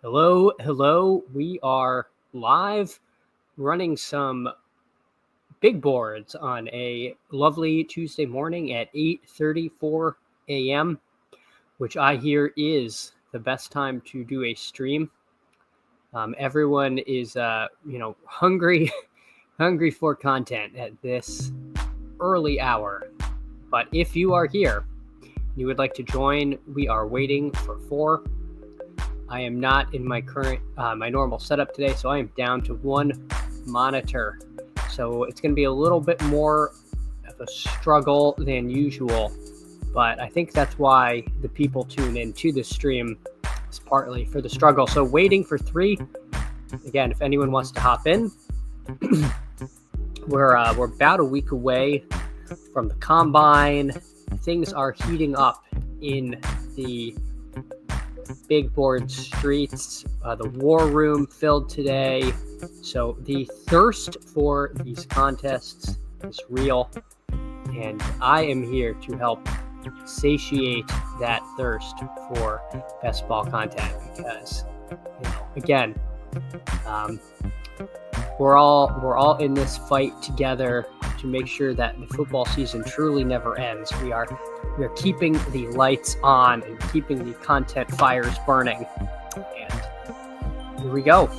Hello. We are live running some big boards on a lovely Tuesday morning at 8:34 a.m., which I hear is the best time to do a stream. Everyone is, hungry, hungry for content at this early hour. But if you are here, you would like to join, we are waiting for 4. I am not in my normal setup today, so I am down to one monitor. So it's going to be a little bit more of a struggle than usual, but I think that's why the people tune in to the stream is partly for the struggle. So waiting for 3. Again, if anyone wants to hop in, we're about a week away from the combine. Things are heating up in the big board streets. The war room filled today. So the thirst for these contests is real. And I am here to help satiate that thirst for best ball content because, again, we're all in this fight together to make sure that the football season truly never ends. We are keeping the lights on and keeping the content fires burning. And here we go.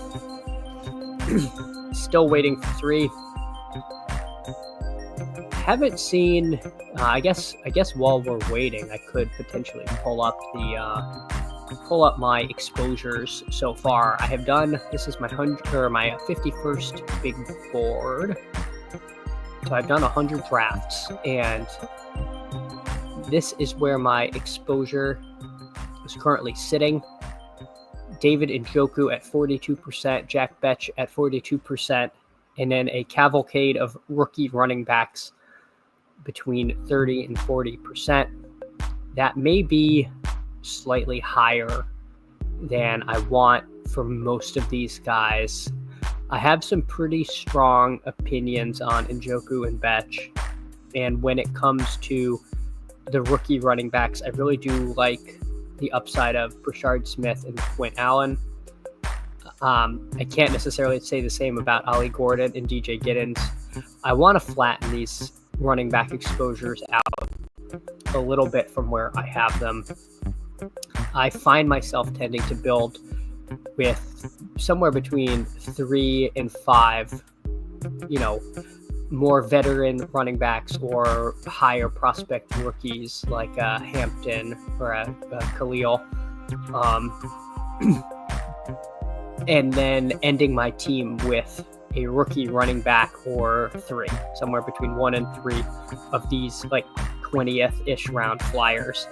Still waiting for 3. Haven't seen. I guess while we're waiting, I could potentially pull up my exposures so far. I have done. This is my 51st big board. So I've done 100 drafts, and this is where my exposure is currently sitting. David Njoku at 42%, Jack Betch at 42%, and then a cavalcade of rookie running backs between 30 and 40%. That may be slightly higher than I want for most of these guys. I have some pretty strong opinions on Njoku and Betch, and when it comes to the rookie running backs, I really do like the upside of Brashard Smith and Quint Allen. I can't necessarily say the same about Ollie Gordon and DJ Giddens. I want to flatten these running back exposures out a little bit from where I have them. I find myself tending to build with somewhere between 3 and 5, more veteran running backs or higher prospect rookies like Hampton or Khalil. And then ending my team with a rookie running back or 3, somewhere between 1 and 3 of these like 20th-ish round flyers.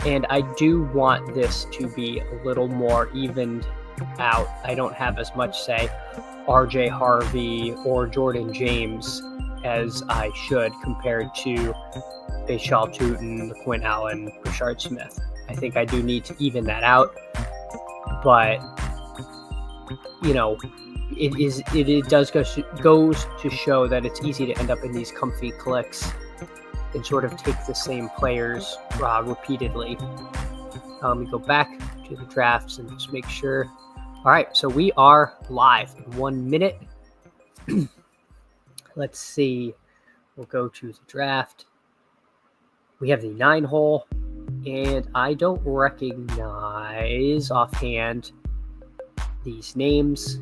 And I do want this to be a little more evened out. I don't have as much, say, RJ Harvey or Jordan James as I should compared to Bashal Tutin, Quint Allen, Brashard Smith. I think I do need to even that out. But, it does goes to show that it's easy to end up in these comfy clicks and sort of take the same players repeatedly. Let me go back to the drafts and just make sure. All right, so we are live in 1 minute. Let's see. We'll go to the draft. We have the 9-hole, and I don't recognize offhand these names.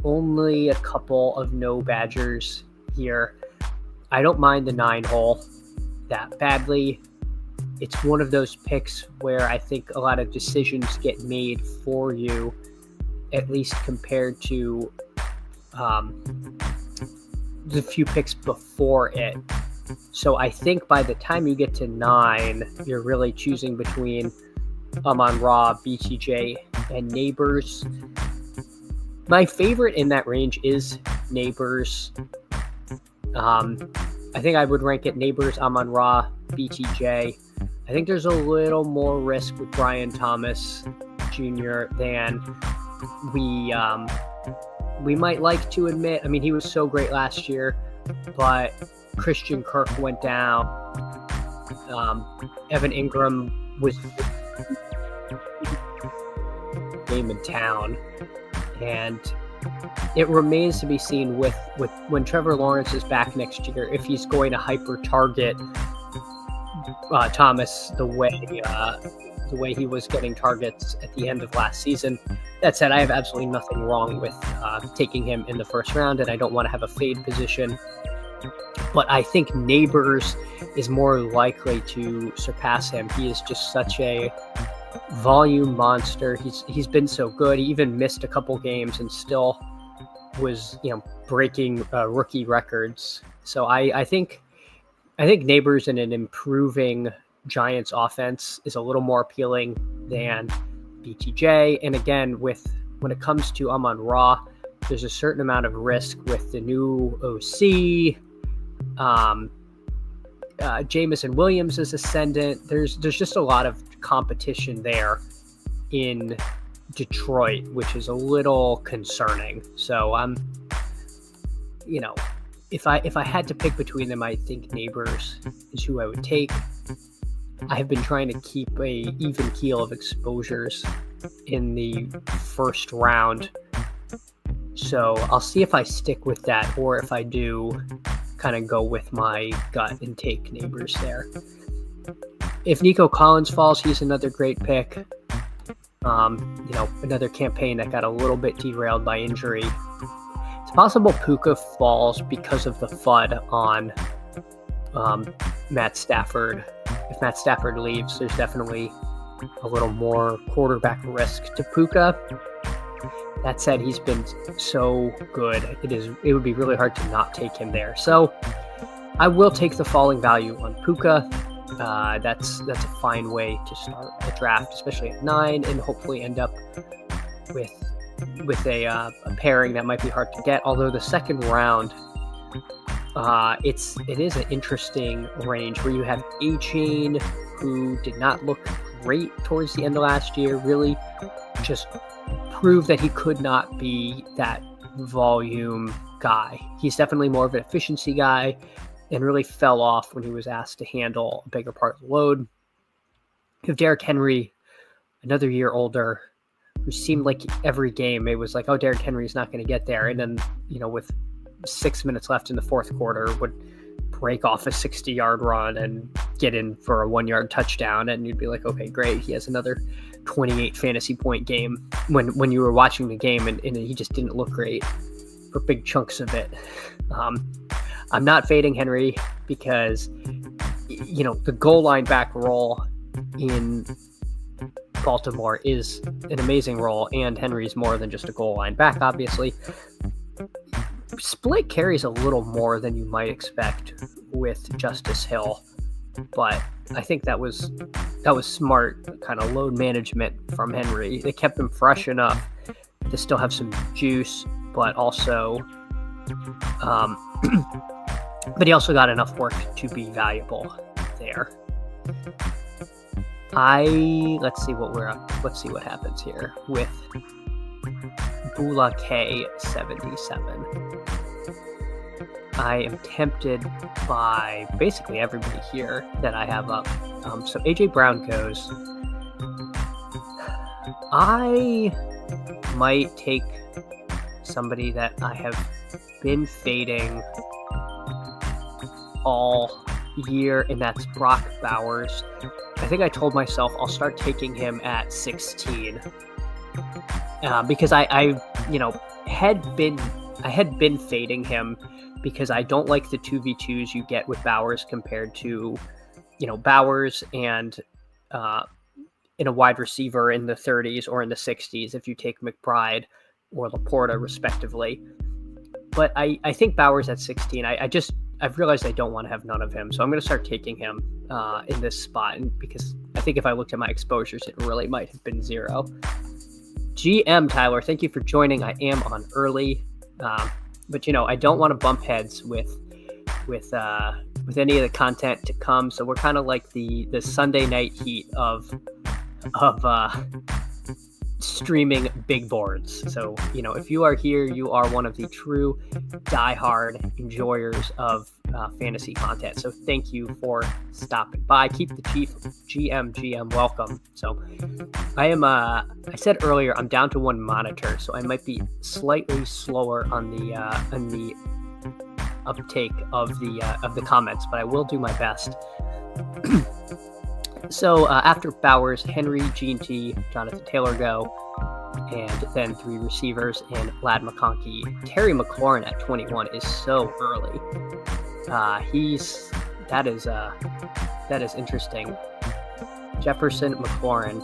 Only a couple of no Badgers here. I don't mind the 9-hole that badly. It's one of those picks where I think a lot of decisions get made for you, at least compared to the few picks before it. So I think by the time you get to 9, you're really choosing between Amon-Ra, BTJ, and Neighbors. My favorite in that range is Neighbors. I think I would rank it Neighbors, Amon-Ra, BTJ. I think there's a little more risk with Brian Thomas Jr. than we might like to admit. I mean, he was so great last year, but Christian Kirk went down. Evan Ingram was game in town, and it remains to be seen with when Trevor Lawrence is back next year if he's going to hyper target Thomas the way he was getting targets at the end of last season. That said, I have absolutely nothing wrong with taking him in the first round, and I don't want to have a fade position. But I think Neighbors is more likely to surpass him. He is just such a volume monster. He's been so good. He even missed a couple games and still was breaking rookie records. So I think Neighbors in an improving Giants offense is a little more appealing than BTJ. And again, when it comes to Amon-Ra, there's a certain amount of risk with the new OC. Jameson Williams is ascendant. There's just a lot of competition there in Detroit, which is a little concerning. So if I had to pick between them, I think Neighbors is who I would take. I have been trying to keep a even keel of exposures in the first round. So I'll see if I stick with that, or if I do kind of go with my gut and take Neighbors there. If Nico Collins falls, he's another great pick. Another campaign that got a little bit derailed by injury. It's possible Puka falls because of the FUD on Matt Stafford. If Matt Stafford leaves, there's definitely a little more quarterback risk to Puka. That said, he's been so good. It would be really hard to not take him there. So I will take the falling value on Puka. That's a fine way to start a draft, especially at 9, and hopefully end up with a pairing that might be hard to get. Although the second round, it is an interesting range where you have A-Chain, who did not look great towards the end of last year, really just proved that he could not be that volume guy. He's definitely more of an efficiency guy and really fell off when he was asked to handle a bigger part of the load. You have Derrick Henry, another year older, who seemed like every game it was like, oh, Derrick Henry's not going to get there. And then, with 6 minutes left in the fourth quarter, would break off a 60-yard run and get in for a 1-yard touchdown. And you'd be like, okay, great. He has another 28 fantasy point game when you were watching the game, and he just didn't look great for big chunks of it. I'm not fading Henry because, the goal line back role in Baltimore is an amazing role, and Henry's more than just a goal line back, obviously. Split carries a little more than you might expect with Justice Hill, but I think that was smart kind of load management from Henry. It kept him fresh enough to still have some juice, but also but he also got enough work to be valuable there. Let's see what happens here with Bula K77. I am tempted by basically everybody here that I have up. So AJ Brown goes. I might take somebody that I have been fading all year, and that's Brock Bowers. I think I told myself I'll start taking him at 16 because I had been fading him because I don't like the 2v2s you get with Bowers compared to Bowers and in a wide receiver in the 30s or in the 60s if you take McBride or Laporta respectively. But I think Bowers at 16, I've realized I don't want to have none of him, so I'm going to start taking him in this spot, because I think if I looked at my exposures, it really might have been 0. GM Tyler, thank you for joining. I am on early, but I don't want to bump heads with any of the content to come. So we're kind of like the Sunday night heat of streaming big boards. So, if you are here, you are one of the true diehard enjoyers of fantasy content. So thank you for stopping by. Keep the chief GM welcome. So I said earlier, I'm down to one monitor, so I might be slightly slower on the uptake of the comments, but I will do my best. So after Bowers, Henry, Gene T, Jonathan Taylor go, and then 3 receivers and Lad McConkey. Terry McLaurin at 21 is so early. That is interesting. Jefferson, McLaurin.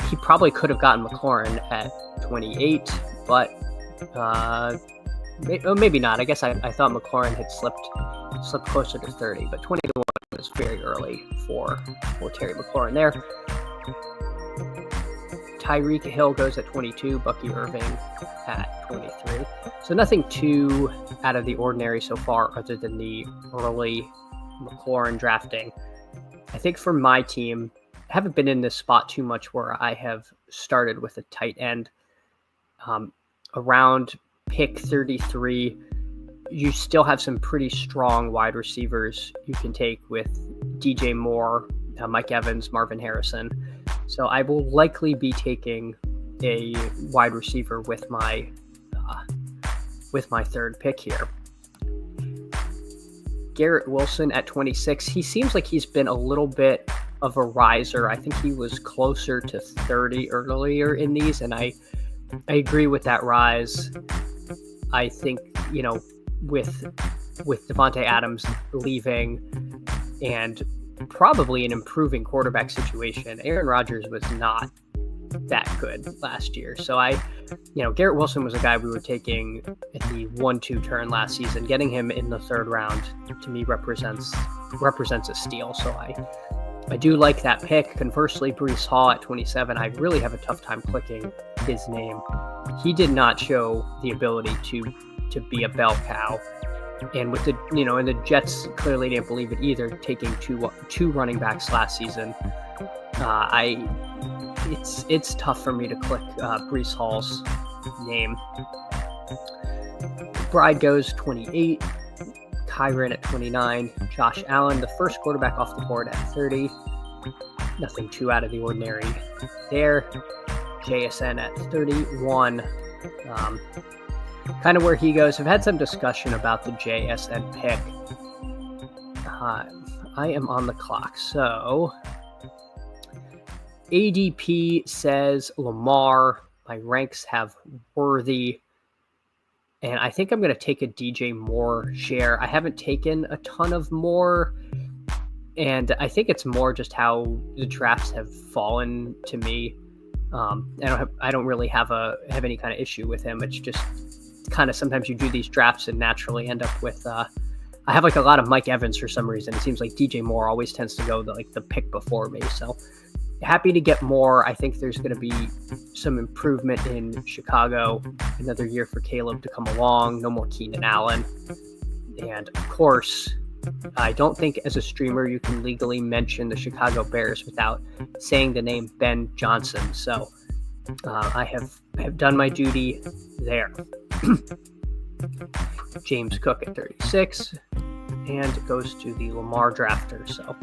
He probably could have gotten McLaurin at 28, but maybe not. I guess I thought McLaurin had slipped closer to 30, but 21 was very early for Terry McLaurin there. Tyreek Hill goes at 22, Bucky Irving at 23. So nothing too out of the ordinary so far other than the early McLaurin drafting. I think for my team, I haven't been in this spot too much where I have started with a tight end. Around pick 33, you still have some pretty strong wide receivers you can take with DJ Moore, Mike Evans, Marvin Harrison. So I will likely be taking a wide receiver with my third pick here. Garrett Wilson at 26. He seems like he's been a little bit of a riser. I think he was closer to 30 earlier in these, and I agree with that rise. I think, with Devontae Adams leaving and probably an improving quarterback situation, Aaron Rodgers was not that good last year. So Garrett Wilson was a guy we were taking at the 1-2 turn last season. Getting him in the 3rd round to me represents a steal. So I do like that pick. Conversely, Breece Hall at 27, I really have a tough time clicking his name. He did not show the ability to be a bell cow. And with the, and the Jets clearly didn't believe it either, taking two running backs last season. It's tough for me to click Breece Hall's name. Bride goes 28, Kyron at 29, Josh Allen, the first quarterback off the board at 30. Nothing too out of the ordinary there. JSN at 31. Kind of where he goes. I've had some discussion about the JSN pick. I am on the clock. So ADP says Lamar. My ranks have Worthy. And I think I'm going to take a DJ Moore share. I haven't taken a ton of Moore. And I think it's more just how the drafts have fallen to me. I don't really have any kind of issue with him. It's just kind of sometimes you do these drafts and naturally end up with I have a lot of Mike Evans for some reason. It seems like DJ Moore always tends to go the pick before me. So happy to get more. I think there's going to be some improvement in Chicago. Another year for Caleb to come along. No more Keenan Allen. And of course, I don't think as a streamer you can legally mention the Chicago Bears without saying the name Ben Johnson. So I have done my duty there. James Cook at 36 and goes to the Lamar drafter. So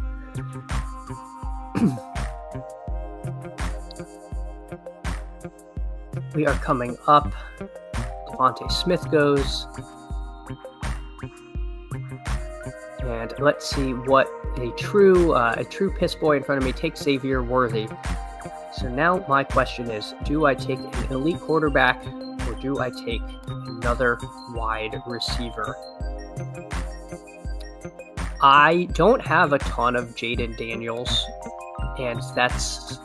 we are coming up. Devontae Smith goes. And let's see what a true piss boy in front of me takes. Xavier Worthy. So now my question is, do I take an elite quarterback or do I take another wide receiver? I don't have a ton of Jaden Daniels, and that's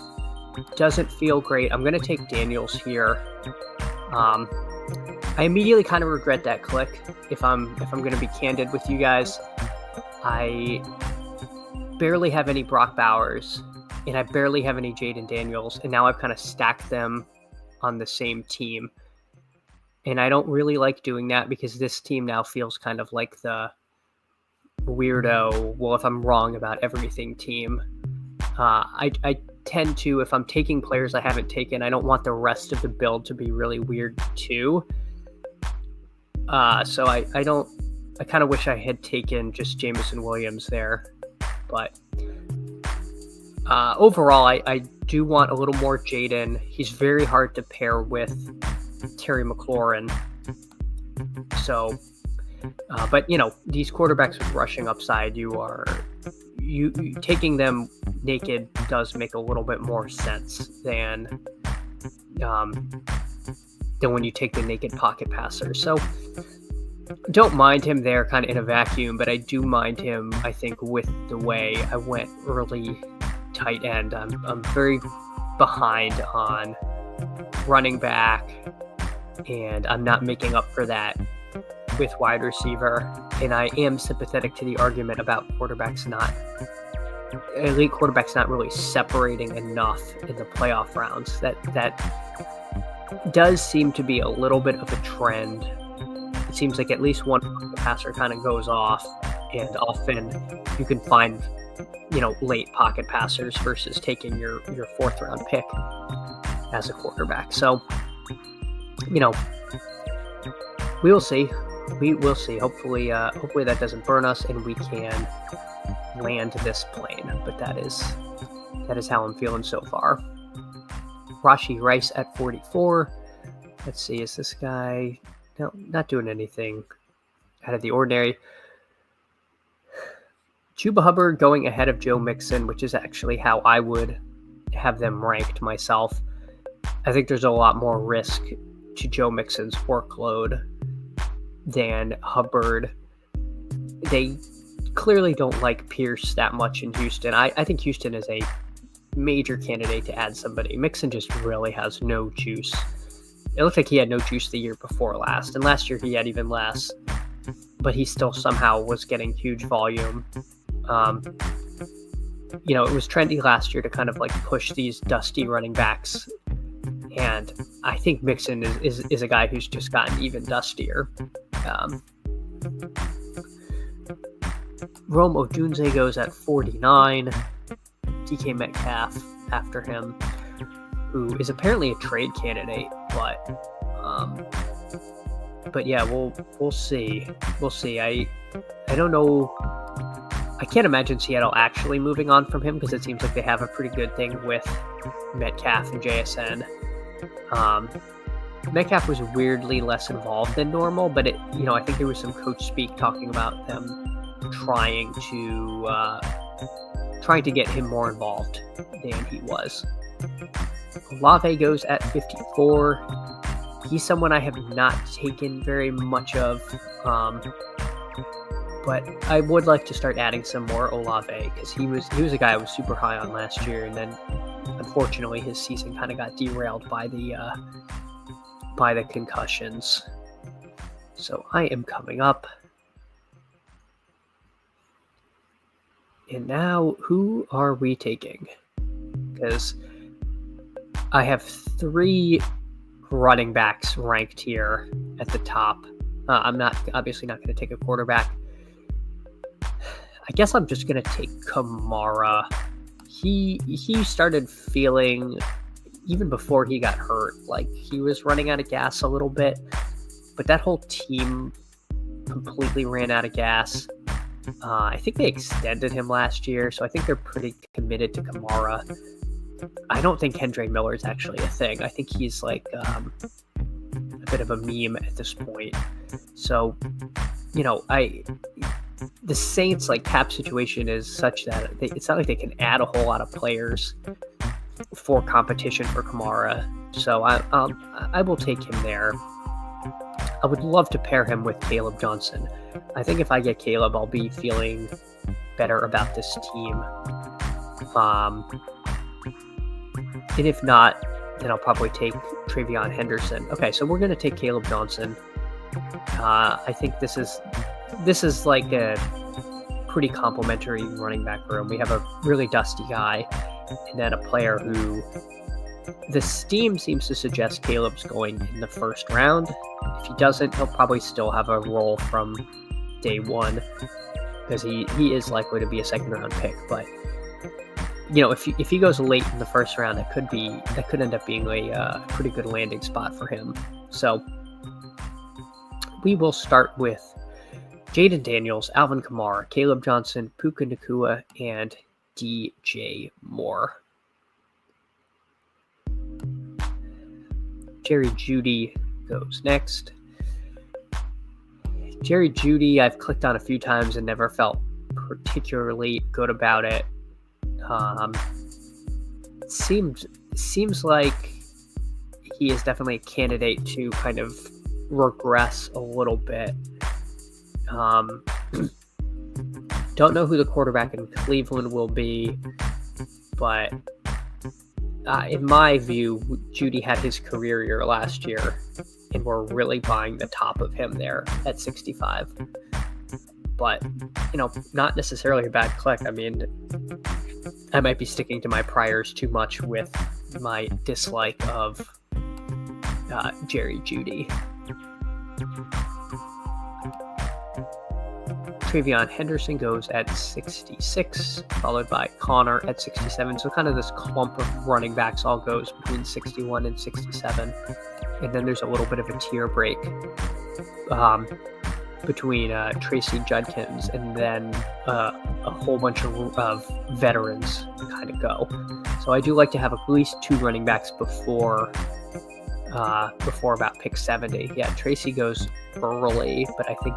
doesn't feel great. I'm going to take Daniels here. I immediately kind of regret that click. If I'm going to be candid with you guys, I barely have any Brock Bowers, and I barely have any Jaden Daniels, and now I've kind of stacked them on the same team. And I don't really like doing that because this team now feels kind of like the weirdo, well, if I'm wrong about everything team. I tend to, if I'm taking players I haven't taken, I don't want the rest of the build to be really weird too. So I kind of wish I had taken just Jameson Williams there. But overall, I do want a little more Jaden. He's very hard to pair with Terry McLaurin. So, but these quarterbacks with rushing upside, you taking them naked does make a little bit more sense than when you take the naked pocket passer. So don't mind him there kind of in a vacuum, but I do mind him, I think, with the way I went early tight end. I'm very behind on running back, and I'm not making up for that with wide receiver. And I am sympathetic to the argument about elite quarterbacks not really separating enough in the playoff rounds. That does seem to be a little bit of a trend. It seems like at least one passer kind of goes off, and often you can find, late pocket passers versus taking your fourth round pick as a quarterback. So, we will see. We will see. Hopefully that doesn't burn us and we can land this plane. But that is how I'm feeling so far. Rashee Rice at 44. Let's see, is this guy... No, not doing anything out of the ordinary. Chuba Hubbard going ahead of Joe Mixon, which is actually how I would have them ranked myself. I think there's a lot more risk to Joe Mixon's workload than Hubbard. They clearly don't like Pierce that much in Houston. I think Houston is a major candidate to add somebody. Mixon just really has no juice. It looked like he had no juice the year before last, and last year he had even less, but he still somehow was getting huge volume. It was trendy last year to kind of like push these dusty running backs, and I think Mixon is a guy who's just gotten even dustier. Rome Odunze goes at 49. DK Metcalf after him, who is apparently a trade candidate, but yeah, we'll see. We'll see. I don't know. I can't imagine Seattle actually moving on from him because it seems like they have a pretty good thing with Metcalf and JSN. Metcalf was weirdly less involved than normal, but I think there was some coach speak talking about them trying to get him more involved than he was. Olave goes at 54. He's someone I have not taken very much of, but I would like to start adding some more Olave because he was a guy I was super high on last year, and then unfortunately his season kind of got derailed by the concussions. So I am coming up. And now, who are we taking? Because I have 3 running backs ranked here at the top. I'm obviously not going to take a quarterback. I guess I'm just going to take Kamara. He started feeling, even before he got hurt, like he was running out of gas a little bit. But that whole team completely ran out of gas. I think they extended him last year, so I think they're pretty committed to Kamara. I don't think Kendre Miller is actually a thing. I think he's like a bit of a meme at this point. So, the Saints cap situation is such that it's not like they can add a whole lot of players for competition for Kamara. So I will take him there. I would love to pair him with Caleb Johnson. I think if I get Caleb, I'll be feeling better about this team. And if not, then I'll probably take Travion Henderson. Okay, so we're going to take Caleb Johnson. I think this is like a pretty complimentary running back room. We have a really dusty guy, and then a player who the steam seems to suggest Caleb's going in the first round. If he doesn't, he'll probably still have a role from day one because he is likely to be a second round pick. But if he goes late in the first round, that could end up being a pretty good landing spot for him. So we will start with Jaden Daniels, Alvin Kamara, Caleb Johnson, Puka Nacua, and DJ Moore. Jerry Jeudy goes next. Jerry Jeudy, I've clicked on a few times and never felt particularly good about it. Seems like he is definitely a candidate to kind of regress a little bit. Don't know who the quarterback in Cleveland will be, but in my view, Jeudy had his career year last year, and we're really buying the top of him there at 65. But, not necessarily a bad click. I mean, I might be sticking to my priors too much with my dislike of Jerry Jeudy. Travion Henderson goes at 66, followed by Connor at 67. So kind of this clump of running backs all goes between 61 and 67. And then there's a little bit of a tier break between Tracy Judkins, and then a whole bunch of veterans kind of go. So I do like to have at least 2 running backs before about pick 70. Yeah, Tracy goes early, but I think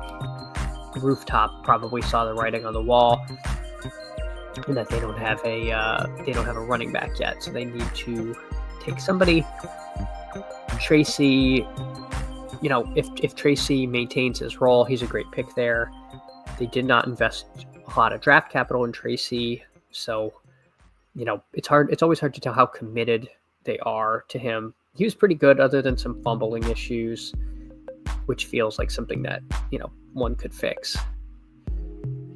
Rooftop probably saw the writing on the wall, and that they don't have a running back yet, so they need to take somebody. Tracy, if Tracy maintains his role, he's a great pick there. They did not invest a lot of draft capital in Tracy, so it's always hard to tell how committed they are to him. He was pretty good, other than some fumbling issues, which feels like something that one could fix.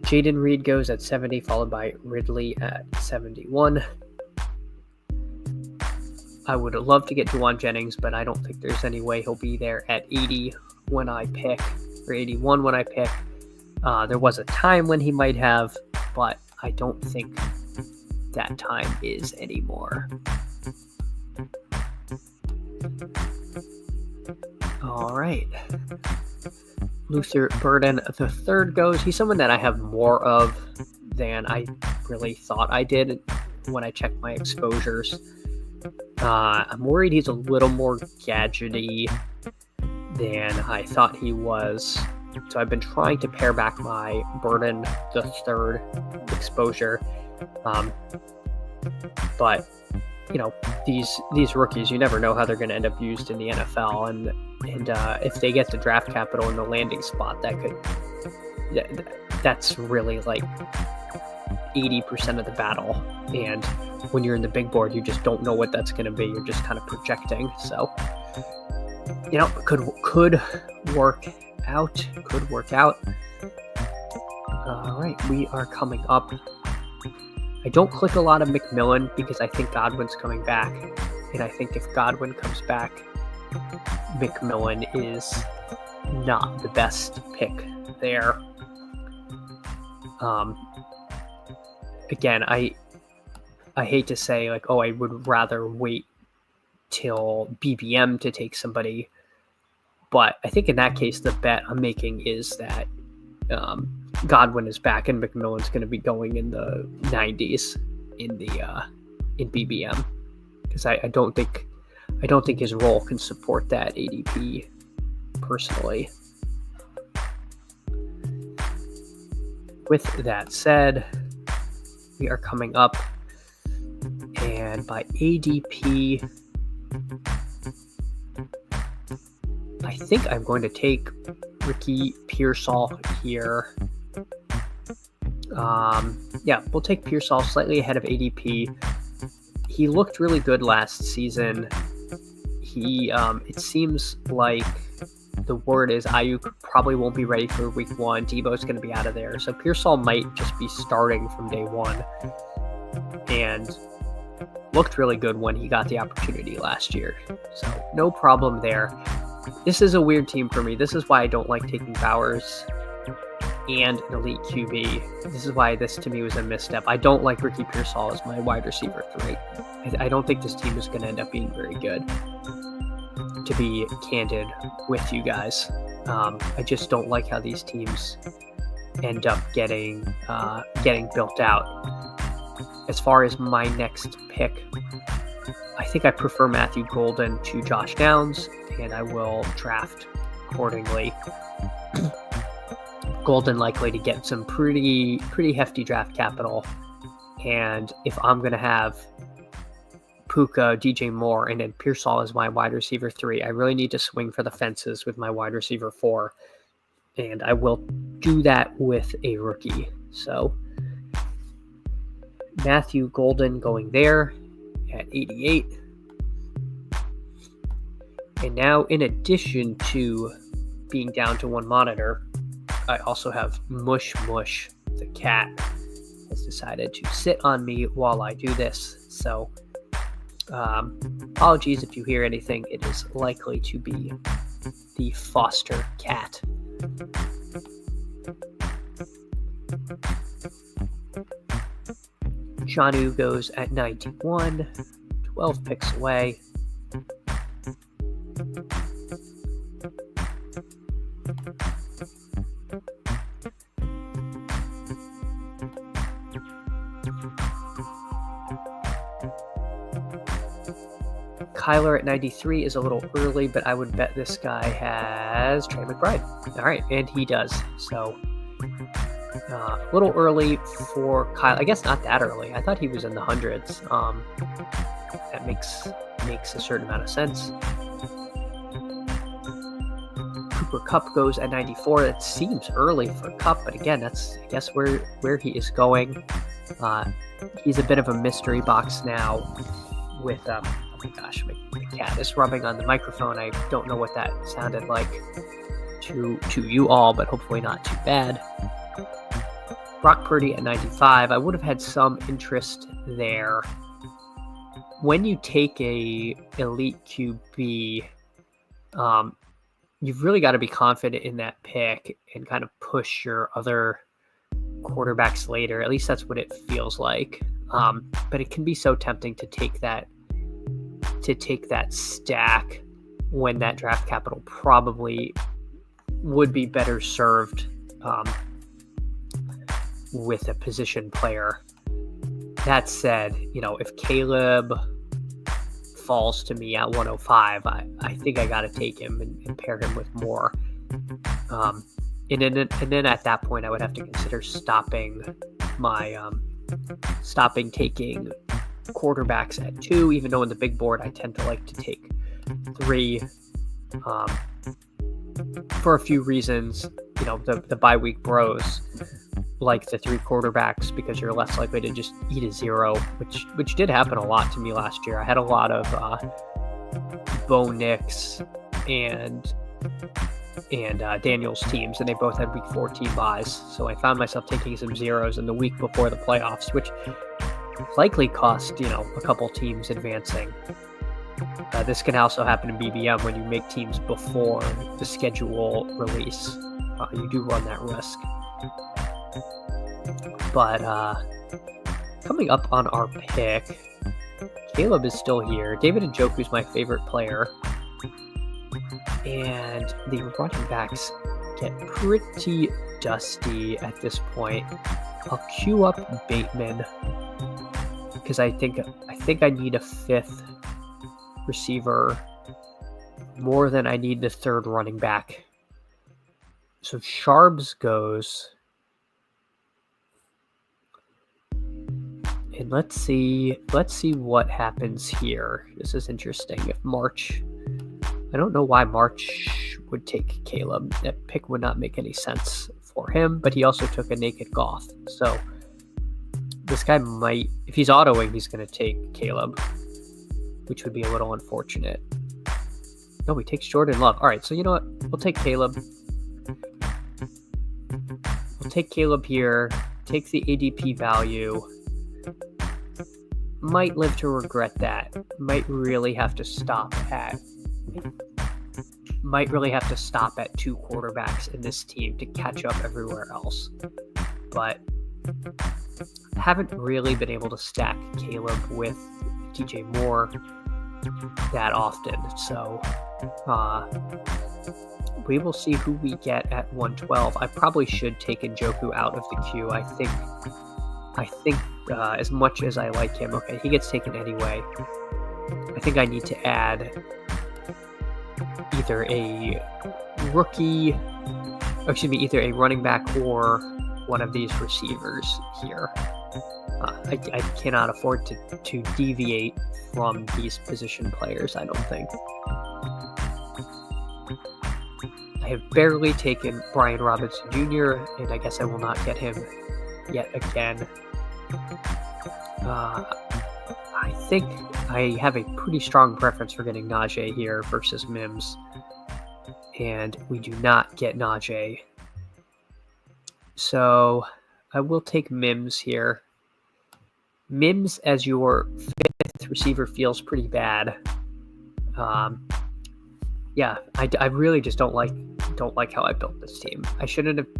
Jaden Reed goes at 70, followed by Ridley at 71. I would love to get Juwan Jennings, but I don't think there's any way he'll be there at 80 when I pick, or 81 when I pick. There was a time when he might have, but I don't think that time is anymore. All right. Luther Burden III goes. He's someone that I have more of than I really thought I did when I checked my exposures. I'm worried he's a little more gadgety than I thought he was. So I've been trying to pare back my Burden III exposure. But these rookies, you never know how they're going to end up used in the NFL, and if they get the draft capital in the landing spot, that's really like 80% of the battle. And when you're in the big board, you just don't know what that's going to be. You're just kind of projecting. So, could work out. Could work out. All right, we are coming up. I don't click a lot of McMillan because I think Godwin's coming back. And I think if Godwin comes back, McMillan is not the best pick there. Again, I hate to say I would rather wait till BBM to take somebody. But I think in that case, the bet I'm making is that Godwin is back and McMillan's going to be going in the 90s in BBM, because I don't think his role can support that ADP personally. With that said, we are coming up, and by ADP, I think I'm going to take Ricky Pearsall here. We'll take Pearsall slightly ahead of ADP. He looked really good last season. It seems like the word is Ayuk probably won't be ready for week 1. Debo's going to be out of there. So Pearsall might just be starting from day 1. And looked really good when he got the opportunity last year. So no problem there. This is a weird team for me. This is why I don't like taking Bowers. and an elite QB. This is why this to me was a misstep. I don't like Ricky Pearsall as my wide receiver 3. I don't think this team is going to end up being very good, to be candid with you guys. I just don't like how these teams end up getting built out. As far as my next pick, I think I prefer Matthew Golden to Josh Downs, and I will draft accordingly. Golden likely to get some pretty hefty draft capital, and if I'm going to have Puka, DJ Moore, and then Pearsall as my wide receiver 3, I really need to swing for the fences with my wide receiver 4, and I will do that with a rookie. So Matthew Golden going there at 88. And now, in addition to being down to one monitor, I also have Mush Mush, the cat, has decided to sit on me while I do this. So apologies if you hear anything. It is likely to be the foster cat. Jonnu goes at 91, 12 picks away. Kyler at 93 is a little early, but I would bet this guy has Trey McBride. All right, and he does. So a little early for Kyler. I guess not that early. I thought he was in the hundreds. That makes a certain amount of sense. Cooper Kupp goes at 94. That seems early for Kupp, but again, that's I guess where he is going. He's a bit of a mystery box now with oh my gosh, the cat is rubbing on the microphone. I don't know what that sounded like to you all, but hopefully not too bad. Brock Purdy at 95. I would have had some interest there. When you take a elite QB, you've really got to be confident in that pick and kind of push your other quarterbacks later. At least that's what it feels like. But it can be so tempting to take that stack when that draft capital probably would be better served with a position player. That said, if Caleb falls to me at 105, I think I got to take him and pair him with Moore. And then at that point, I would have to consider stopping taking quarterbacks at 2, even though in the big board I tend to like to take 3 for a few reasons. The bye week bros like the 3 quarterbacks because you're less likely to just eat a 0, which did happen a lot to me last year. I had a lot of Bo Nix and Daniel's teams, and they both had week 14 buys. So I found myself taking some 0s in the week before the playoffs, which likely cost, a couple teams advancing. This can also happen in BBM when you make teams before the schedule release. You do run that risk. But coming up on our pick, Caleb is still here. David Njoku's my favorite player. And the running backs get pretty dusty at this point. I'll queue up Bateman because I think I need a 5th receiver more than I need the 3rd running back. So Sharps goes. And let's see what happens here. This is interesting. If March, I don't know why March would take Caleb. That pick would not make any sense for him, but he also took a naked Goff. So this guy might, if he's autoing, he's going to take Caleb, which would be a little unfortunate. No, he takes Jordan Love. All right, so you know what? We'll take Caleb. We'll take Caleb here. Take the ADP value. Might live to regret that. Might really have to stop at might really have to stop at 2 quarterbacks in this team to catch up everywhere else. But haven't really been able to stack Caleb with DJ Moore that often. So we will see who we get at 112. I probably should take Njoku out of the queue. I think as much as I like him, okay, he gets taken anyway. I think I need to add either a running back or one of these receivers here. I cannot afford to deviate from these position players, I don't think. I have barely taken Brian Robinson Jr., and I guess I will not get him yet again. I think I have a pretty strong preference for getting Najee here versus Mims, and we do not get Najee. So I will take Mims here. Mims as your 5th receiver feels pretty bad. Yeah, I really just don't like how I built this team. I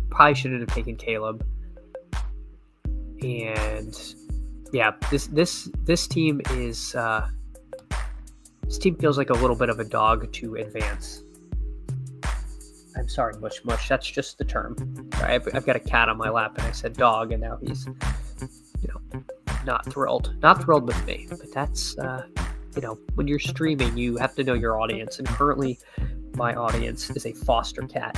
probably shouldn't have taken Caleb. And yeah, this team is this team feels like a little bit of a dog to advance. I'm sorry, Mush Mush. That's just the term. Sorry, I've got a cat on my lap, and I said dog, and now he's, not thrilled. Not thrilled with me. But that's, when you're streaming, you have to know your audience. And currently, my audience is a foster cat,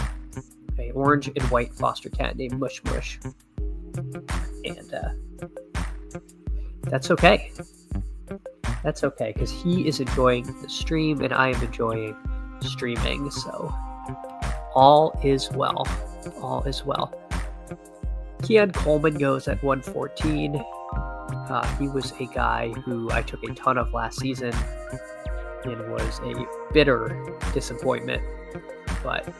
an orange and white foster cat named Mush Mush, and that's okay. That's okay, because he is enjoying the stream, and I am enjoying streaming. So all is well. All is well. Keon Coleman goes at 114. He was a guy who I took a ton of last season and was a bitter disappointment. But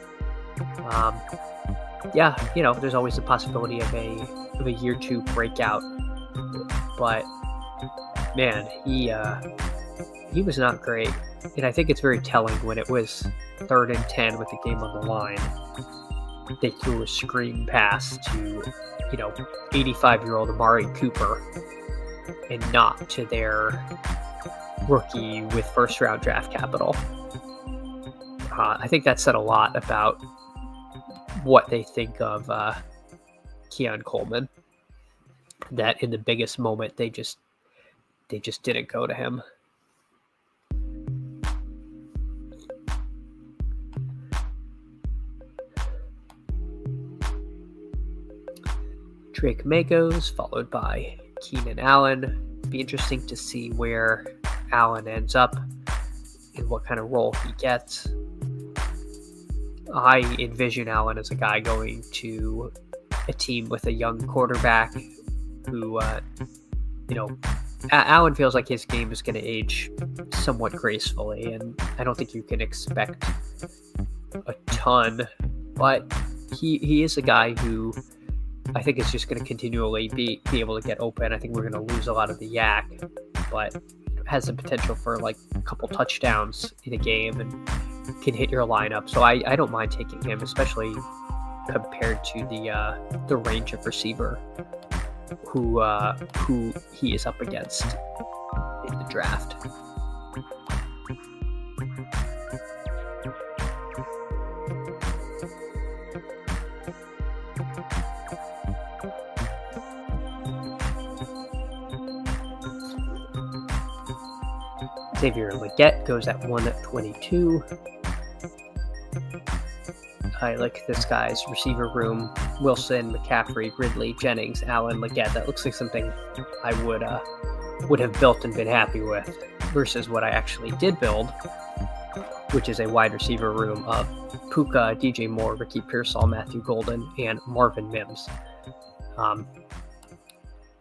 there's always the possibility of a year 2 breakout. But man, he was not great. And I think it's very telling when it was 3rd and 10 with the game on the line. They threw a screen pass to, 85-year-old Amari Cooper and not to their rookie with first-round draft capital. I think that said a lot about what they think of Keon Coleman. That in the biggest moment, they just didn't go to him. Drake May goes, followed by Keenan Allen. Be interesting to see where Allen ends up and what kind of role he gets. I envision Allen as a guy going to a team with a young quarterback who, Allen feels like his game is going to age somewhat gracefully, and I don't think you can expect a ton, but he is a guy who I think is just going to continually be able to get open. I think we're going to lose a lot of the yak, but has the potential for like a couple touchdowns in a game and can hit your lineup. So I don't mind taking him, especially compared to the range of receiver who he is up against in the draft. Xavier Legette goes at 122. I like this guy's receiver room. Wilson, McCaffrey, Ridley, Jennings, Allen, Legette. That looks like something I would have built and been happy with versus what I actually did build, which is a wide receiver room of Puka, DJ Moore, Ricky Pearsall, Matthew Golden, and Marvin Mims.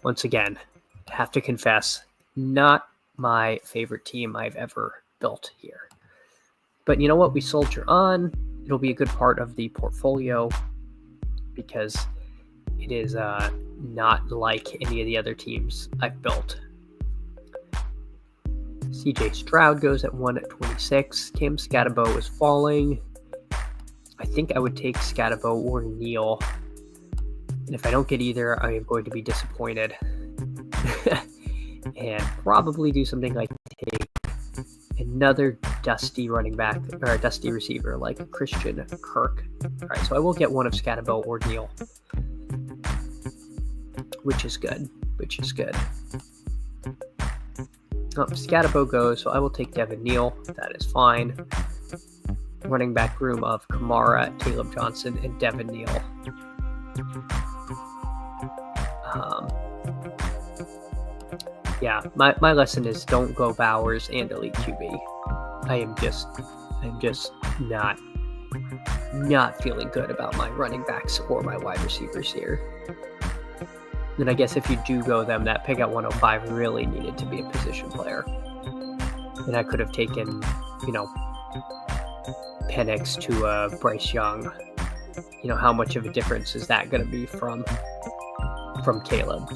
Once again, have to confess, not my favorite team I've ever built here. But you know what? We soldier on. It'll be a good part of the portfolio because it is not like any of the other teams I've built. CJ Stroud goes at 126. Cam Scatterbo is falling. I think I would take Scatterbo or Neal. And if I don't get either, I am going to be disappointed. And probably do something like take another dusty running back, or a dusty receiver like Christian Kirk. All right, so I will get one of Scatterbo or Neal, which is good. Scatterbo goes, so I will take Devin Neal. That is fine. Running back room of Kamara, Caleb Johnson, and Devin Neal. Yeah, my lesson is don't go Bowers and elite QB. I'm just not feeling good about my running backs or my wide receivers here. And I guess if you do go them, that pick at 105 really needed to be a position player. And I could have taken, Penix to Bryce Young. How much of a difference is that going to be from Caleb?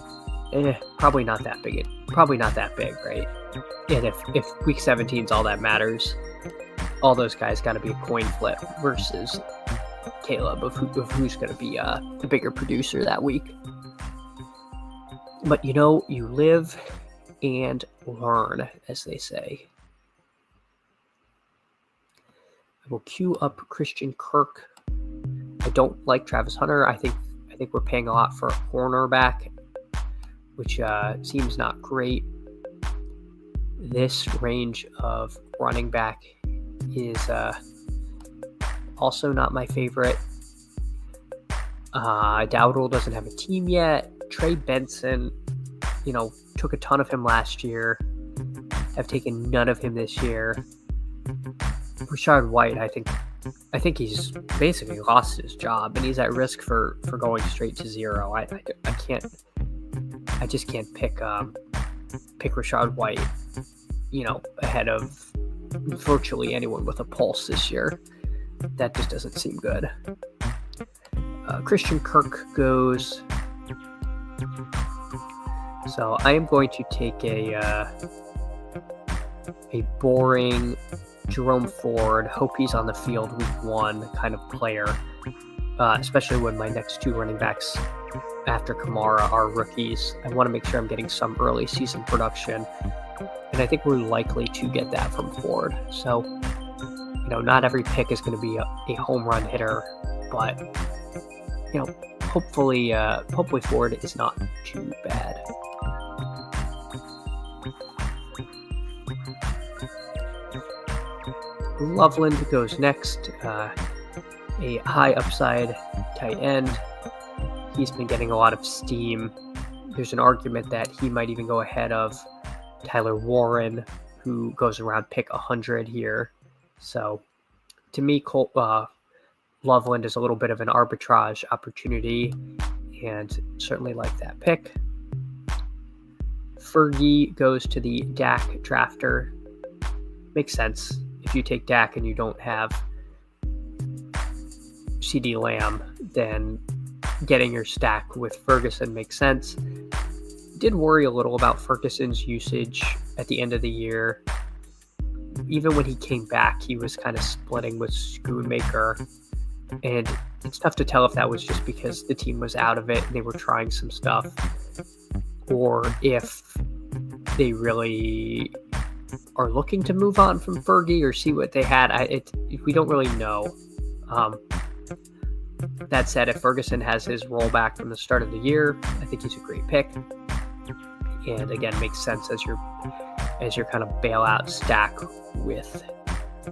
Probably not that big. Probably not that big, right? And if week 17 is all that matters, all those guys got to be a coin flip versus Caleb of who's going to be the bigger producer that week. But you live and learn, as they say. I will queue up Christian Kirk. I don't like Travis Hunter. I think we're paying a lot for a cornerback, which seems not great. This range of running back is also not my favorite. Dowdle doesn't have a team yet. Trey Benson, took a ton of him last year. Have taken none of him this year. Rashard White, I think he's basically lost his job, and he's at risk for going straight to zero. I just can't pick Rashard White, ahead of virtually anyone with a pulse this year. That just doesn't seem good. Christian Kirk goes. So I am going to take a boring Jerome Ford, hope he's on the field week 1 kind of player, especially when my next 2 running backs after Kamara are rookies. I want to make sure I'm getting some early season production, and I think we're likely to get that from Ford. So, not every pick is going to be a home run hitter, but hopefully Ford is not too bad. Loveland goes next, a high upside tight end. He's been getting a lot of steam. There's an argument that he might even go ahead of Tyler Warren, who goes around pick 100 here. So to me, Loveland is a little bit of an arbitrage opportunity, and certainly like that pick. Fergie goes to the Dak drafter. Makes sense. If you take Dak and you don't have CD Lamb, then getting your stack with Ferguson makes sense. Did worry a little about Ferguson's usage at the end of the year. Even when he came back, he was kind of splitting with Schoonmaker. And it's tough to tell if that was just because the team was out of it and they were trying some stuff, or if they really are looking to move on from Fergie or see what they had. We don't really know. That said, if Ferguson has his rollback from the start of the year, I think he's a great pick. And again, makes sense as your kind of bailout stack with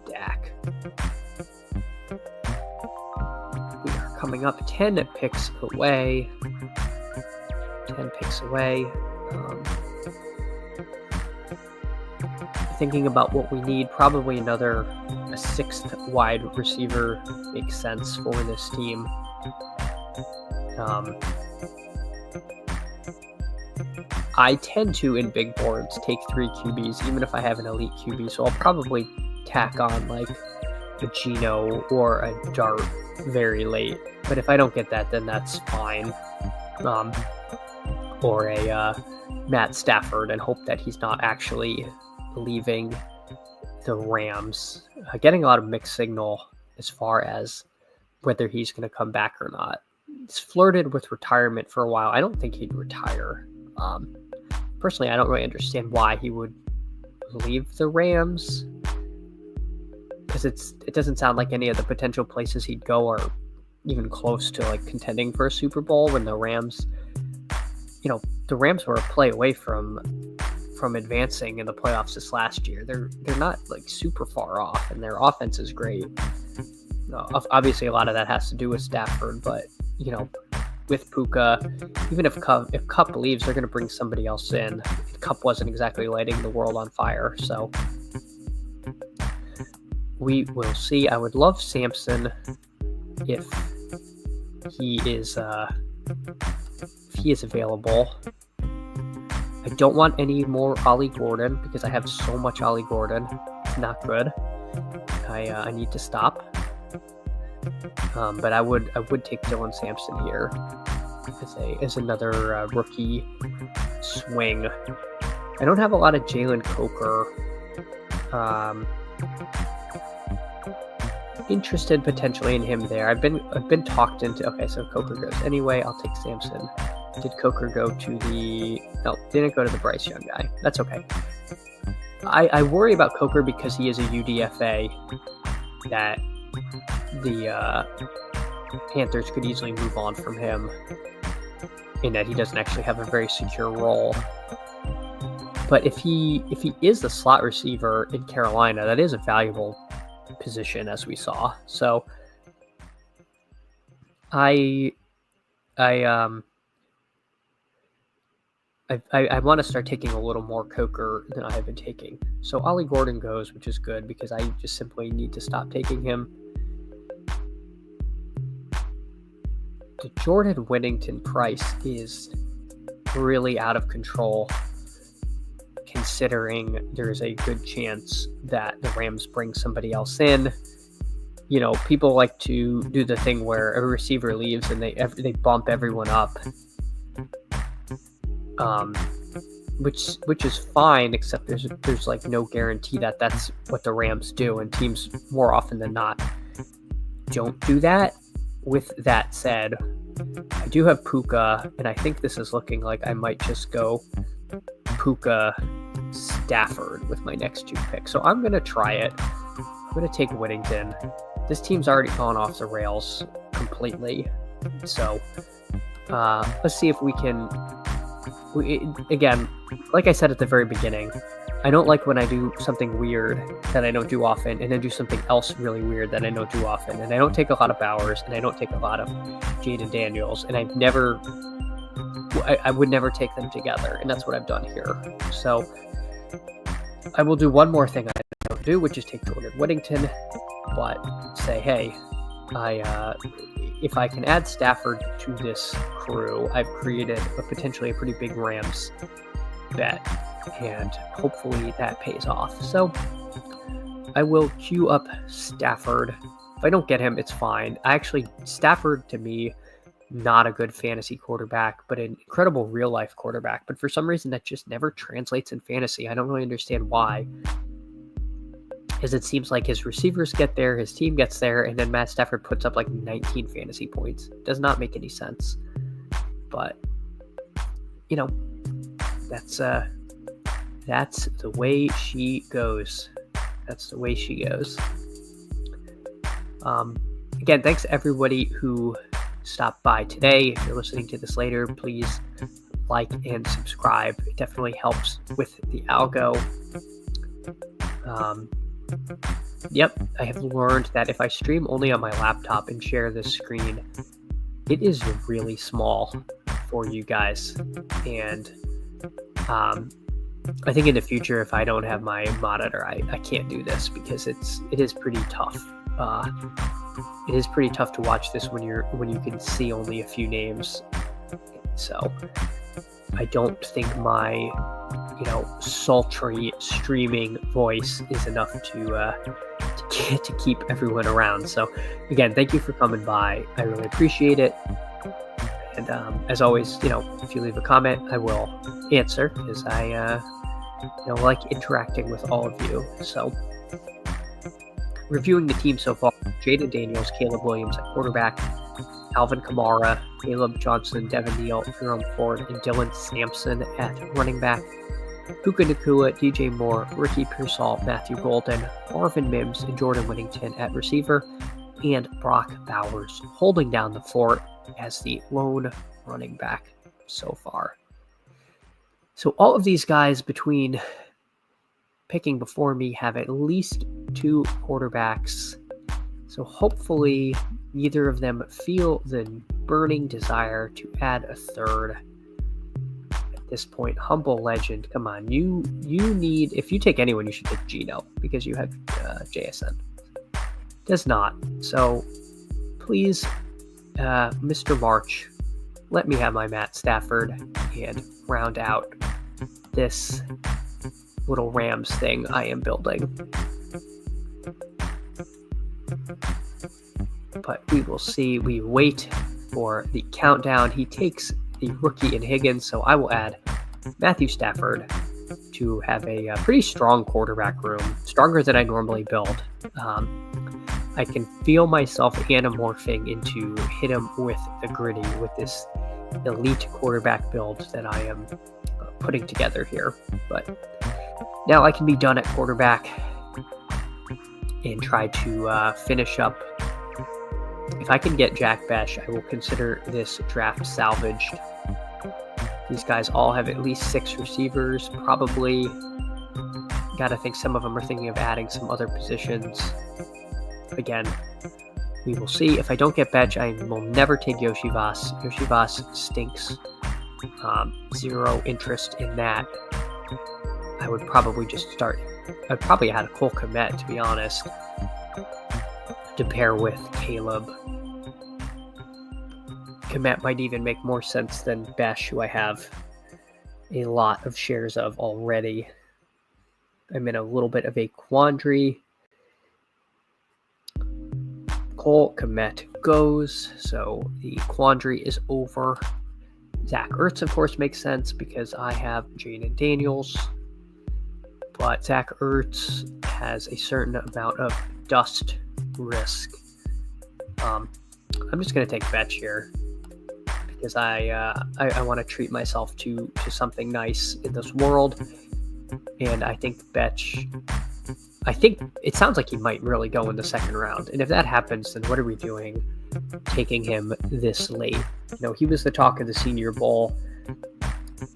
Dak. We are coming up 10 picks away. Thinking about what we need, probably a 6th wide receiver makes sense for this team. I tend to, in big boards, take 3 QBs, even if I have an elite QB, so I'll probably tack on like a Geno or a Dart very late. But if I don't get that, then that's fine. Or a Matt Stafford, and hope that he's not actually leaving the Rams. Getting a lot of mixed signal as far as whether he's going to come back or not. He's flirted with retirement for a while. I don't think he'd retire. Personally, I don't really understand why he would leave the Rams, because it doesn't sound like any of the potential places he'd go are even close to like contending for a Super Bowl, when the Rams were a play away from advancing in the playoffs this last year. They're not like super far off, and their offense is great. Obviously, a lot of that has to do with Stafford, but with Puka, even if Kupp leaves, they're going to bring somebody else in. Kupp wasn't exactly lighting the world on fire, so we will see. I would love Sampson if he is available. I don't want any more Ollie Gordon because I have so much Ollie Gordon. It's not good. I need to stop. But I would take Dylan Sampson here as another rookie swing. I don't have a lot of Jalen Coker. Interested potentially in him there. I've been talked into. Okay, so Coker goes anyway. I'll take Sampson. Did Coker go to the? No, didn't go to the Bryce Young guy. That's okay. I worry about Coker because he is a UDFA that the Panthers could easily move on from him, in that he doesn't actually have a very secure role. But if he is the slot receiver in Carolina, that is a valuable position, as we saw. So I want to start taking a little more Coker than I have been taking. So Ollie Gordon goes, which is good because I just simply need to stop taking him. The Jordan Whittington price is really out of control, considering there's a good chance that the Rams bring somebody else in. People like to do the thing where a receiver leaves and they bump everyone up. Which is fine, except there's like no guarantee that that's what the Rams do, and teams more often than not don't do that. With that said, I do have Puka, and I think this is looking like I might just go Puka Stafford with my next two picks. So I'm going to try it. I'm going to take Whittington. This team's already gone off the rails completely. So let's see if we can... Again, like I said at the very beginning, I don't like when I do something weird that I don't do often, and then do something else really weird that I don't do often. And I don't take a lot of Bowers, and I don't take a lot of Jaden Daniels, and I would never take them together, and that's what I've done here. So I will do one more thing I don't do, which is take Jordan Whittington, but say, hey, if I can add Stafford to this crew, I've created potentially a pretty big Rams bet, and hopefully that pays off. So I will queue up Stafford. If I don't get him, it's fine. Stafford, to me, not a good fantasy quarterback, but an incredible real-life quarterback. But for some reason, that just never translates in fantasy. I don't really understand why. Because it seems like his receivers get there, his team gets there, and then Matt Stafford puts up like 19 fantasy points. Does not make any sense. But, that's the way she goes. That's the way she goes. Again, thanks to everybody who stopped by today. If you're listening to this later, please like and subscribe. It definitely helps with the algo. Yep, I have learned that if I stream only on my laptop and share this screen, it is really small for you guys. And I think in the future, if I don't have my monitor, I can't do this because it is pretty tough. It is pretty tough to watch this when you can see only a few names. So I don't think my sultry streaming voice is enough to keep everyone around. So again, thank you for coming by. I really appreciate it. And as always, if you leave a comment, I will answer, because like interacting with all of you. So, reviewing the team so far: Jaden Daniels, Caleb Williams at quarterback, Alvin Kamara, Caleb Johnson, Devin Neal, Jerome Ford, and Dylan Sampson at running back. Puka Nacua, DJ Moore, Ricky Pearsall, Matthew Golden, Marvin Mims, and Jordan Whittington at receiver, and Brock Bowers holding down the fort as the lone running back so far. So all of these guys between picking before me have at least 2 quarterbacks. So hopefully neither of them feel the burning desire to add a third. At this point, humble legend, come on, you need, if you take anyone, you should take Gino, because you have JSN. Does not. So please, Mr. March, let me have my Matt Stafford and round out this little Rams thing I am building. But we will see. We wait for the countdown. He takes the rookie in Higgins, so I will add Matthew Stafford to have a pretty strong quarterback room, stronger than I normally build. I can feel myself anamorphing into hit him with the gritty with this elite quarterback build that I am putting together here. But now I can be done at quarterback and try to finish up. If I can get Jack Besh, I will consider this draft salvaged. These guys all have at least 6 receivers, probably. Gotta think some of them are thinking of adding some other positions. Again, we will see. If I don't get Besh, I will never take Yoshi Voss. Yoshi Voss stinks. Zero interest in that. I would probably just start. I'd probably add a Cole Kmet, to be honest, to pair with Caleb. Kmet might even make more sense than Besh, who I have a lot of shares of already. I'm in a little bit of a quandary. Cole Kmet goes, so the quandary is over. Zach Ertz, of course, makes sense because I have Jaden Daniels, but Zach Ertz has a certain amount of dust risk. I'm just going to take Betch here because I want to treat myself to something nice in this world, and I think Betch. I think it sounds like he might really go in the second round, and if that happens, then what are we doing taking him this late? He was the talk of the Senior Bowl.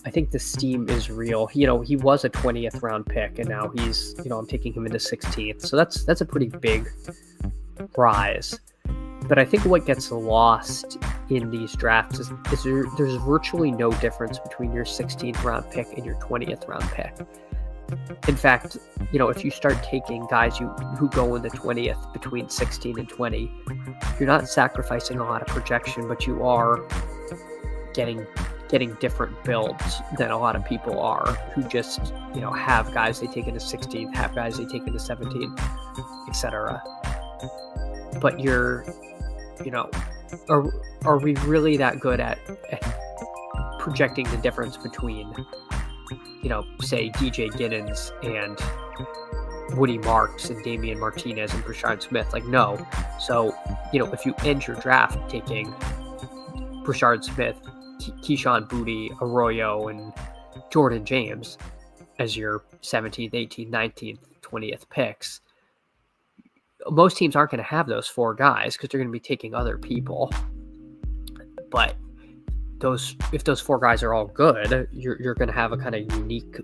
I think the steam is real. He was a 20th round pick, and now he's, I'm taking him into 16th. So that's a pretty big rise. But I think what gets lost in these drafts is there's virtually no difference between your 16th round pick and your 20th round pick. In fact, if you start taking guys who go in the 20th between 16 and 20, you're not sacrificing a lot of projection, but you are getting different builds than a lot of people are who just, have guys they take into 16th, have guys they take into 17th, etc. But are we really that good at projecting the difference between, say DJ Giddens and Woody Marks and Damian Martinez and Brashard Smith? Like, no. So, if you end your draft taking Brashard Smith, Keyshawn Boutte, Arroyo, and Jordan James as your 17th, 18th, 19th, 20th picks, most teams aren't going to have those 4 guys because they're going to be taking other people. But if those 4 guys are all good, you're going to have a kind of unique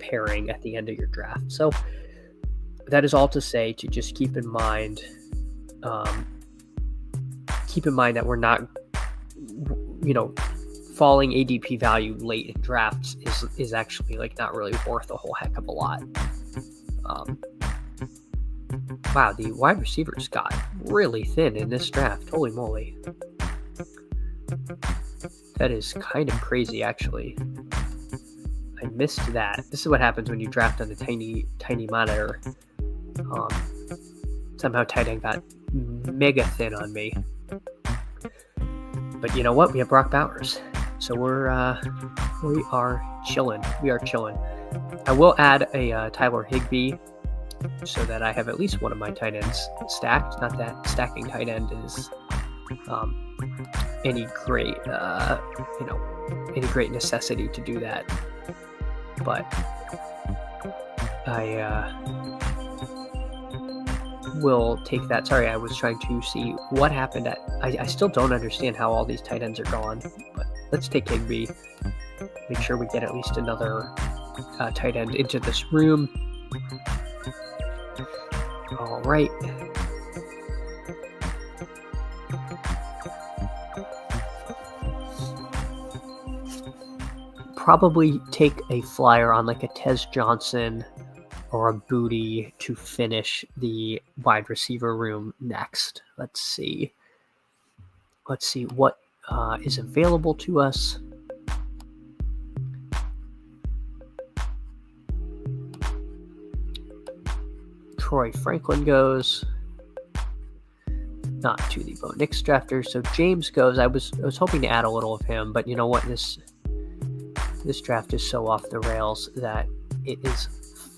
pairing at the end of your draft. So that is all to say to just keep in mind that we're not, falling ADP value late in drafts is actually not really worth a whole heck of a lot. Wow, the wide receivers got really thin in this draft. Holy moly. That is kind of crazy, actually. I missed that. This is what happens when you draft on a tiny monitor. Somehow tight end got mega thin on me. But you know what? We have Brock Bowers. So we are chilling. We are chilling. I will add a Tyler Higbee so that I have at least one of my tight ends stacked. Not that stacking tight end is any great, any great necessity to do that. But I will take that. Sorry, I was trying to see what happened at. I still don't understand how all these tight ends are gone. But let's take Higbee. Make sure we get at least another tight end into this room. All right. Probably take a flyer on like a Tez Johnson or a Booty to finish the wide receiver room next. Let's see what is available to us. Troy Franklin goes. Not to the Bo Nix drafter. So James goes. I was hoping to add a little of him, but you know what? This draft is so off the rails that it is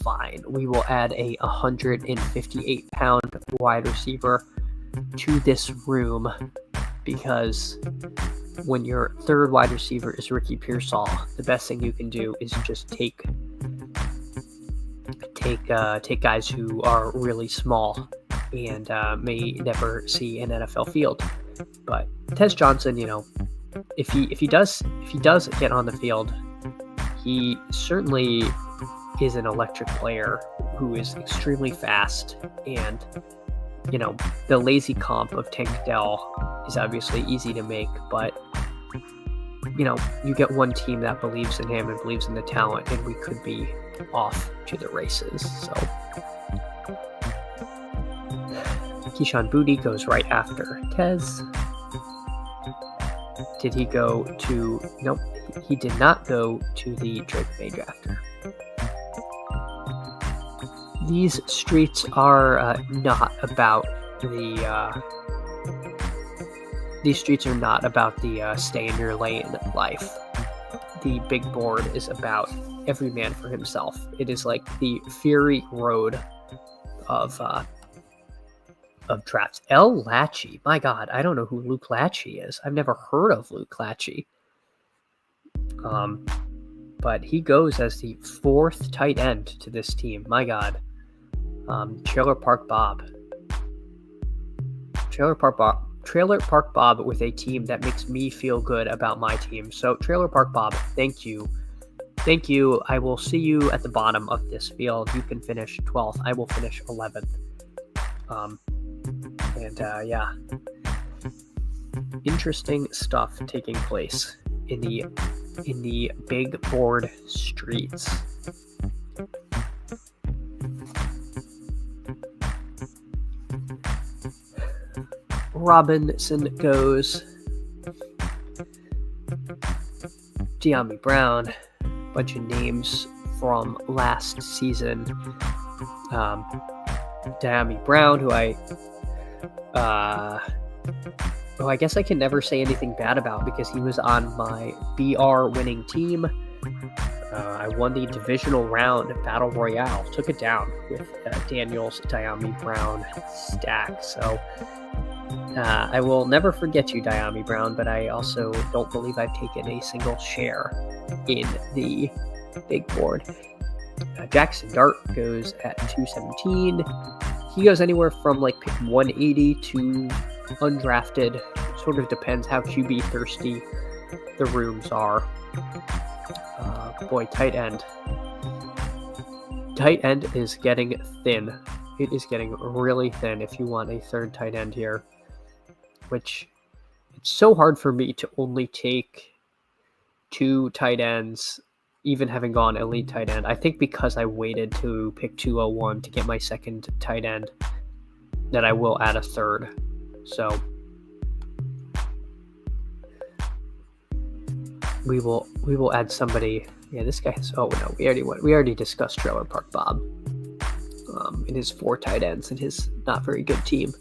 fine. We will add a 158-pound wide receiver to this room because when your third wide receiver is Ricky Pearsall, the best thing you can do is just take guys who are really small and may never see an NFL field. But Tez Johnson, if he does get on the field, he certainly is an electric player who is extremely fast, and the lazy comp of Tank Dell is obviously easy to make, but you get one team that believes in him and believes in the talent, and we could be off to the races. So Keyshawn Booty goes right after Tez. Did he go to... Nope, he did not go to the Drake May drafter. These streets are not about the... These streets are not about the stay in your lane life. The big board is about every man for himself. It is like the Fury Road of drafts. L. Lachey. My God, I don't know who Luke Lachey is. I've never heard of Luke Lachey. But he goes as the fourth tight end to this team. My God. Trailer Park Bob with a team that makes me feel good about my team. So Trailer Park Bob, thank you. Thank you. I will see you at the bottom of this field. You can finish 12th. I will finish 11th. Yeah. Interesting stuff taking place in the big board streets. Robinson goes. De'Ami Brown. Bunch of names from last season. De'Ami Brown, who I guess I can never say anything bad about because he was on my BR winning team. I won the divisional round Battle Royale. Took it down with Daniel's De'Ami Brown stack. So I will never forget you, De'Ami Brown, but I also don't believe I've taken a single share in the big board. Jackson Dart goes at 217. He goes anywhere from like pick 180 to undrafted. Sort of depends how QB thirsty the rooms are. Tight end. Tight end is getting thin. It is getting really thin if you want a third tight end here. Which, it's so hard for me to only take two tight ends, even having gone elite tight end. I think because I waited to pick 201 to get my second tight end, that I will add a third. So we will add somebody. Yeah, this guy has. Oh no, we already discussed Trailer Park Bob. In his 4 tight ends and his not very good team.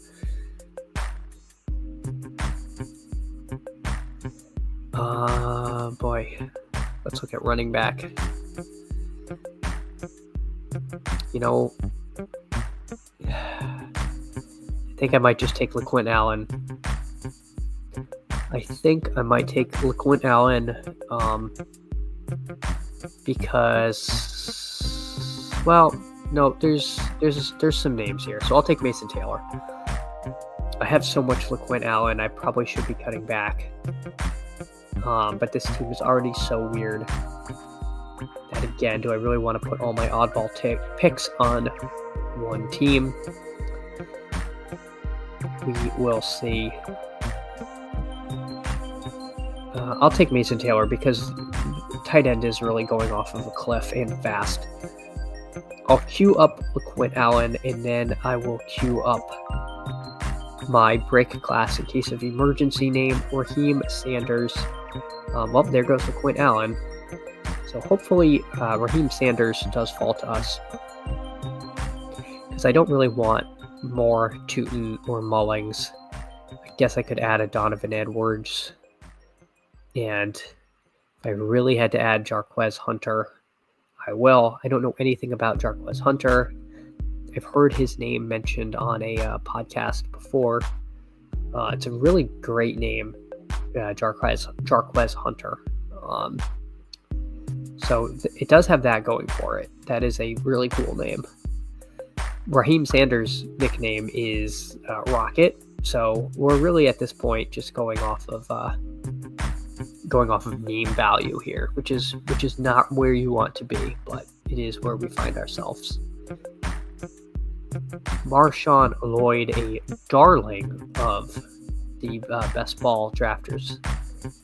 Let's look at running back. I think I might just take LeQuint Allen. Because, well, no, there's some names here, so I'll take Mason Taylor. I have so much LeQuint Allen, I probably should be cutting back. But this team is already so weird that, again, do I really want to put all my oddball picks on one team? We will see. I'll take Mason Taylor because tight end is really going off of a cliff and fast. I'll queue up LeQuint Allen, and then I will queue up my break class in case of emergency name, Raheem Sanders. Well, there goes LeQuint Allen. So hopefully Raheem Sanders does fall to us, because I don't really want more Tootin or Mullings. I guess I could add a Donovan Edwards. And if I really had to add Jarquez Hunter, I will. I don't know anything about Jarquez Hunter. I've heard his name mentioned on a podcast before. It's a really great name, Jarquez Hunter. So it does have that going for it. That is a really cool name. Raheem Sanders' nickname is Rocket, so we're really at this point just going off of name value here, which is not where you want to be, but it is where we find ourselves. Marshawn Lloyd, a darling of the best ball drafters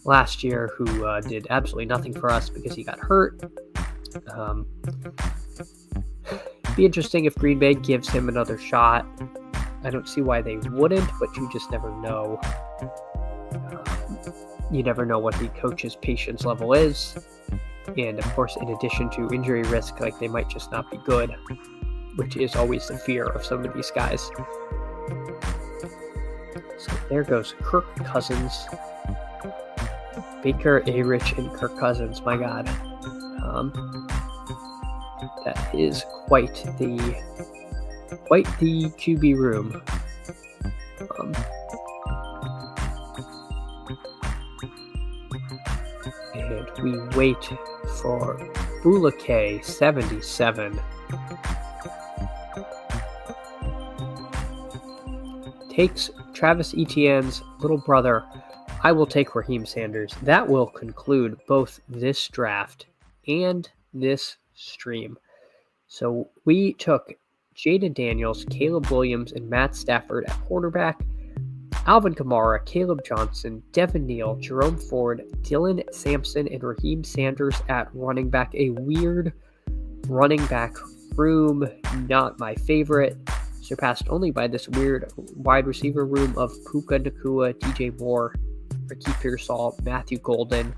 last year, who did absolutely nothing for us because he got hurt. Be interesting if Green Bay gives him another shot. I don't see why they wouldn't, but you just never know. You never know what the coach's patience level is. And of course, in addition to injury risk, like, they might just not be good, which is always the fear of some of these guys. So there goes Kirk Cousins. Baker, A-Rich, and Kirk Cousins. My God. That is quite the QB room. And we wait for Boulake 77. Takes Travis Etienne's little brother. I will take Raheem Sanders. That will conclude both this draft and this stream. So we took Jaden Daniels, Caleb Williams, and Matt Stafford at quarterback, Alvin Kamara, Caleb Johnson, Devin Neal, Jerome Ford, Dylan Sampson, and Raheem Sanders at running back. A weird running back room, not my favorite, surpassed only by this weird wide receiver room of Puka Nacua, DJ Moore, Ricky Pearsall, Matthew Golden,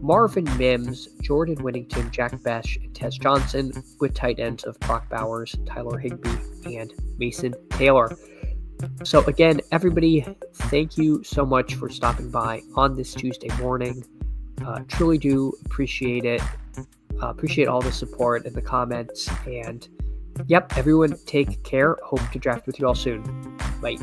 Marvin Mims, Jordan Whittington, Jack Besh, and Tez Johnson, with tight ends of Brock Bowers, Tyler Higbee, and Mason Taylor. So again, everybody, thank you so much for stopping by on this Tuesday morning. Truly do appreciate it. Appreciate all the support and the comments. And yep, everyone take care. Hope to draft with you all soon. Bye.